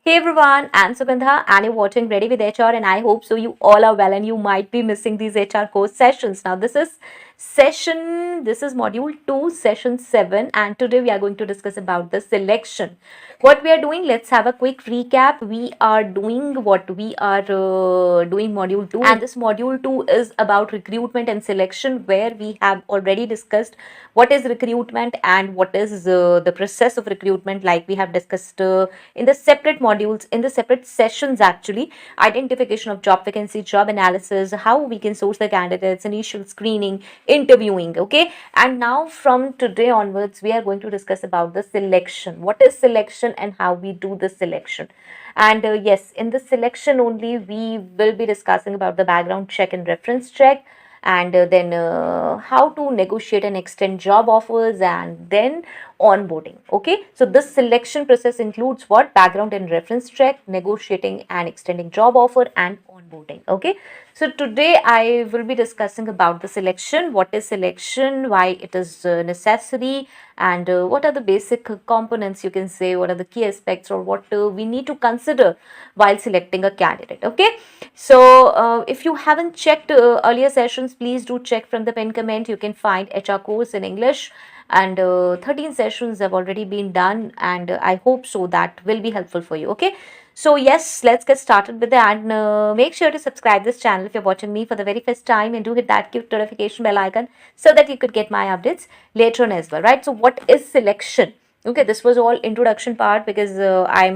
Hey everyone, I'm Sugandha and you're watching Ready with HR, and I hope so you all are well and you might be missing these HR course sessions. Now this is module 2, session 7, and today we are going to discuss about the selection. What we are doing, let's have a quick recap. We are doing doing module 2, and this module 2 is about recruitment and selection, where we have already discussed what is recruitment and what is the process of recruitment, like we have discussed in the separate modules, in the separate sessions actually. Identification of job vacancy, job analysis, how we can source the candidates, initial screening, interviewing. Okay, and now from today onwards we are going to discuss about the selection. What is selection and how we do the selection. And yes, in the selection only we will be discussing about the background check and reference check, and then how to negotiate and extend job offers, and then onboarding. Okay, so this selection process includes what? Background and reference check, negotiating and extending job offer, and onboarding. Okay, so today I will be discussing about the selection. What is selection, why it is necessary, and what are the basic components, you can say, what are the key aspects, or what we need to consider while selecting a candidate. Okay, so if you haven't checked earlier sessions, please do check from the pinned comment. You can find HR course in English, and 13 sessions have already been done, and I hope so that will be helpful for you. Okay, so yes, let's get started with that, and make sure to subscribe this channel if you're watching me for the very first time, and do hit that cute notification bell icon so that you could get my updates later on as well, right? So what is selection? Okay, this was all introduction part, because I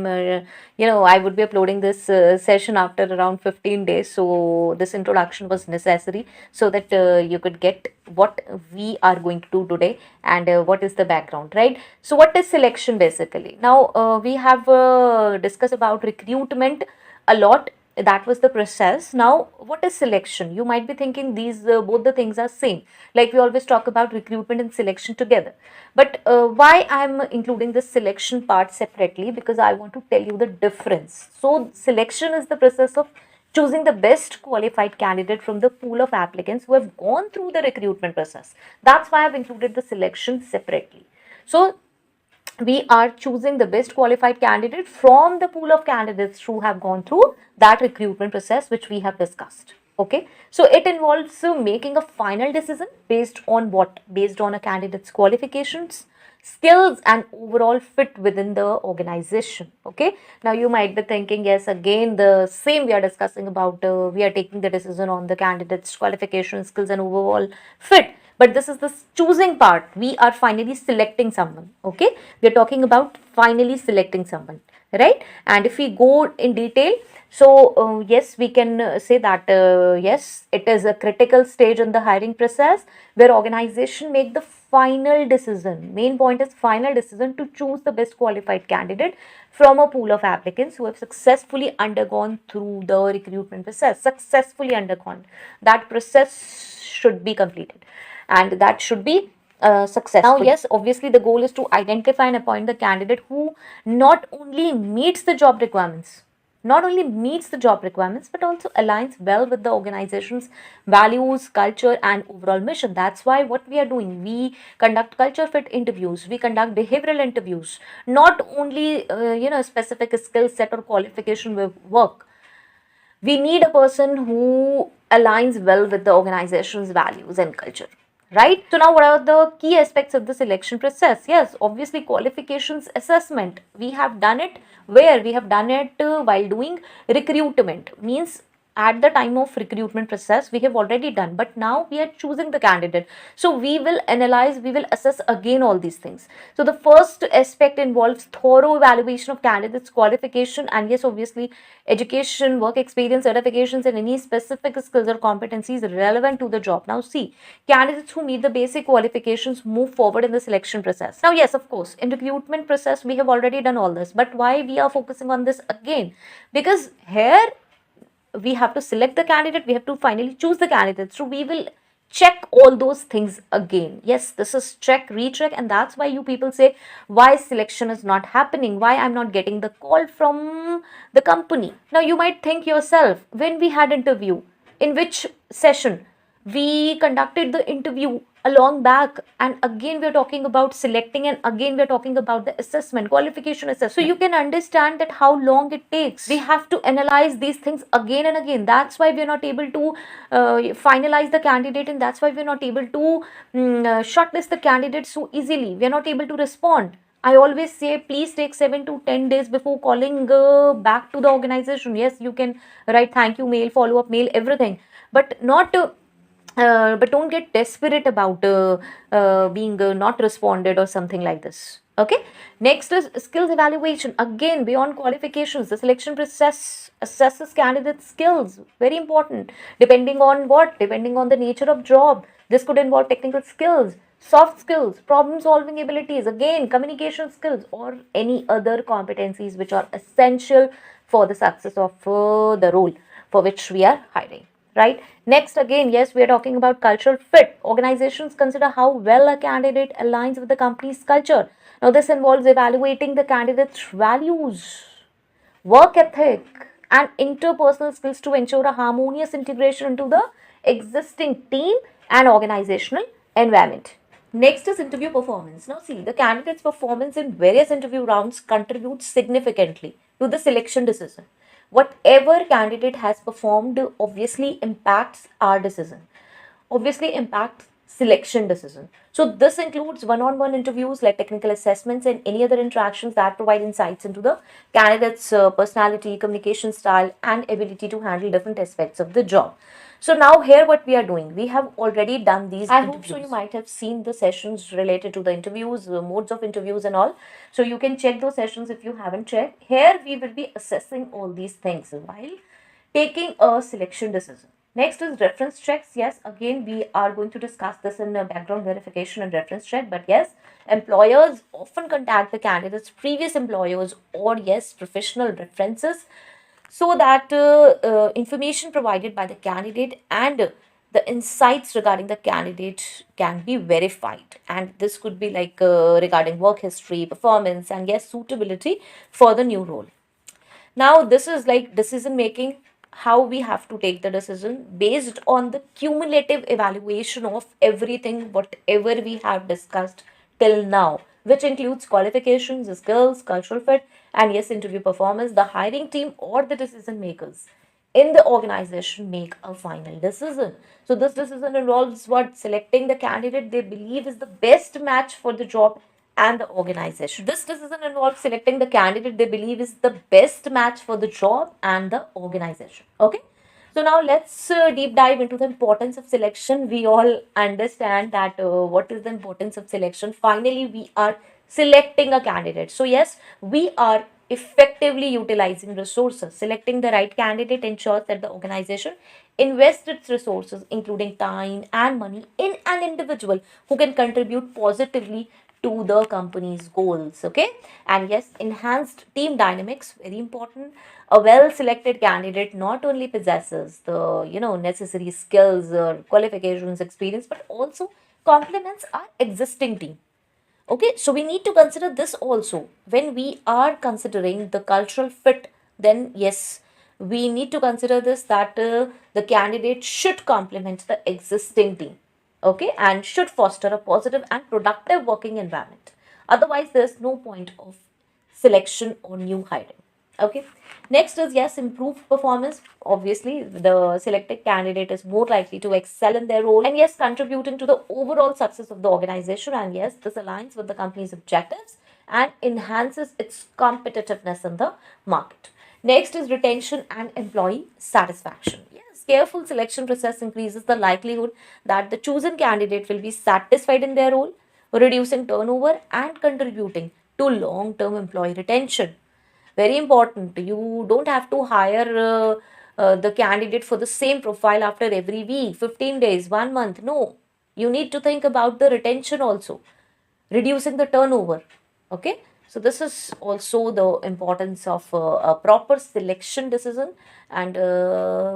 would be uploading this session after around 15 days. So this introduction was necessary so that you could get what we are going to do today, and what is the background, right? So what is selection basically? Now we have discussed about recruitment a lot. That was the process. Now what is selection? You might be thinking these both the things are same, like we always talk about recruitment and selection together. But why I'm including this selection part separately? Because I want to tell you the difference. So selection is the process of choosing the best qualified candidate from the pool of applicants who have gone through the recruitment process. That's why I've included the selection separately. So we are choosing the best qualified candidate from the pool of candidates who have gone through that recruitment process which we have discussed. Okay, so it involves making a final decision based on what? Based on a candidate's qualifications, skills, and overall fit within the organization. Okay, now you might be thinking, yes, again the same we are discussing about, we are taking the decision on the candidate's qualifications, skills, and overall fit. But this is the choosing part. We are finally selecting someone. Okay, we are talking about finally selecting someone, right? And if we go in detail, so yes, we can say that yes, it is a critical stage in the hiring process where organization make the final decision. Main point is final decision to choose the best qualified candidate from a pool of applicants who have successfully undergone through the recruitment process. Successfully undergone. That process should be completed, and that should be successful. Now, yes, obviously the goal is to identify and appoint the candidate who not only meets the job requirements, but also aligns well with the organization's values, culture, and overall mission. That's why what we are doing, we conduct culture fit interviews, we conduct behavioral interviews, not only specific skill set or qualification with work. We need a person who aligns well with the organization's values and culture, right? So now what are the key aspects of the selection process? Yes, obviously qualifications assessment. We have done it where? We have done it while doing recruitment. Means at the time of recruitment process we have already done, but now we are choosing the candidate. So we will analyze, we will assess again all these things. So the first aspect involves thorough evaluation of candidates qualification, and yes, obviously education, work experience, certifications, and any specific skills or competencies relevant to the job. Now see, candidates who meet the basic qualifications move forward in the selection process. Now yes, of course, in recruitment process we have already done all this, but why we are focusing on this again? Because here we have to select the candidate, we have to finally choose the candidate, so we will check all those things again. Yes, this is check, recheck, and that's why you people say why selection is not happening, why I'm not getting the call from the company. Now you might think yourself, when we had interview, in which session we conducted the interview, along back, and again we're talking about selecting, and again we're talking about the assessment, qualification assessment. So you can understand that how long it takes. We have to analyze these things again and again. That's why we're not able to finalize the candidate, and that's why we're not able to shortlist the candidate so easily. We're not able to respond. I always say, please take 7 to 10 days before calling back to the organization. Yes, you can write thank you mail, follow up mail, everything, but not but don't get desperate about being not responded or something like this. Okay. Next is skills evaluation. Again, beyond qualifications, the selection process assesses candidate skills. Very important. Depending on what? Depending on the nature of job. This could involve technical skills, soft skills, problem solving abilities, again communication skills, or any other competencies which are essential for the success of the role for which we are hiring. Right. Next, again, yes, we are talking about cultural fit. Organizations consider how well a candidate aligns with the company's culture. Now, this involves evaluating the candidate's values, work ethic, and interpersonal skills to ensure a harmonious integration into the existing team and organizational environment. Next is interview performance. Now, see, the candidate's performance in various interview rounds contributes significantly to the selection decision. Whatever candidate has performed obviously impacts our decision, obviously impacts selection decision. So this includes one-on-one interviews like technical assessments and any other interactions that provide insights into the candidate's personality, communication style, and ability to handle different aspects of the job. So now here what we are doing, we have already done these I hope so you might have seen the sessions related to the interviews, modes of interviews and all. So you can check those sessions if you haven't checked. Here we will be assessing all these things while taking a selection decision. Next is reference checks. Yes, again, we are going to discuss this in background verification and reference check. But yes, employers often contact the candidate's previous employers or yes, professional references so that information provided by the candidate and the insights regarding the candidate can be verified, and this could be like regarding work history, performance, and yes, suitability for the new role. Now this is like decision making, how we have to take the decision based on the cumulative evaluation of everything whatever we have discussed till now, which includes qualifications, skills, cultural fit, and yes, interview performance. The hiring team or the decision makers in the organization make a final decision. So this decision involves what? Selecting the candidate they believe is the best match for the job and the organization. This decision involves selecting the candidate they believe is the best match for the job and the organization. Okay. So now let's deep dive into the importance of selection. We all understand that what is the importance of selection. Finally, we are selecting a candidate. So yes, we are effectively utilizing resources. Selecting the right candidate ensures that the organization invests its resources, including time and money, in an individual who can contribute positively to the company's goals. Okay. And yes, enhanced team dynamics, very important. A well selected candidate not only possesses the necessary skills or qualifications, experience, but also complements our existing team. Okay, so we need to consider this also when we are considering the cultural fit. Then yes, we need to consider this, that the candidate should complement the existing team. Okay, and should foster a positive and productive working environment. Otherwise, there's no point of selection or new hiring. Okay. Next is yes, improved performance. Obviously, the selected candidate is more likely to excel in their role and yes, contributing to the overall success of the organization. And yes, this aligns with the company's objectives and enhances its competitiveness in the market. Next is retention and employee satisfaction. Yes, careful selection process increases the likelihood that the chosen candidate will be satisfied in their role, reducing turnover and contributing to long-term employee retention. Very important. You don't have to hire the candidate for the same profile after every week, 15 days, 1 month. No, you need to think about the retention also, reducing the turnover. Okay. So this is also the importance of a proper selection decision. And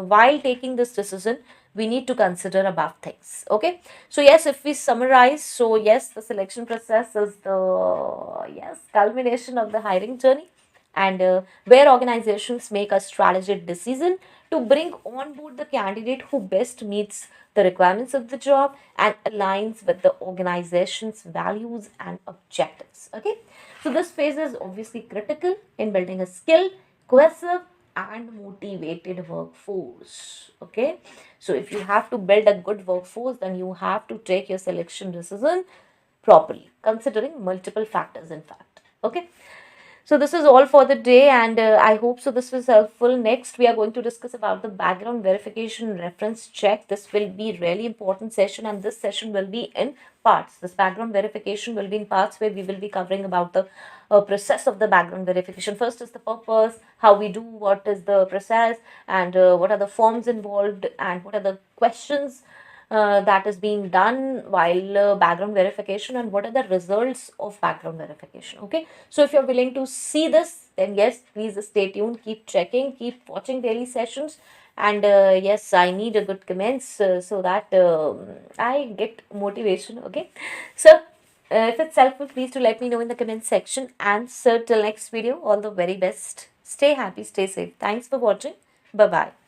while taking this decision, we need to consider above things. Okay. So yes, if we summarize, so yes, the selection process is the yes culmination of the hiring journey. and where organizations make a strategic decision to bring on board the candidate who best meets the requirements of the job and aligns with the organization's values and objectives. Okay, so this phase is obviously critical in building a skilled, cohesive, and motivated workforce. Okay, so if you have to build a good workforce, then you have to take your selection decision properly, considering multiple factors, in fact. Okay, so this is all for the day, and I hope so this was helpful. Next, we are going to discuss about the background verification reference check. This will be really important session, and this session will be in parts. This background verification will be in parts where we will be covering about the process of the background verification. First is the purpose, how we do, what is the process, and what are the forms involved, and what are the questions that is being done while background verification, and what are the results of background verification. Okay, so if you're willing to see this, then yes, please stay tuned, keep checking, keep watching daily sessions, and yes, I need a good comments so that I get motivation. Okay, so if it's helpful, please do let me know in the comment section, and so till next video, all the very best. Stay happy, stay safe. Thanks for watching. Bye bye.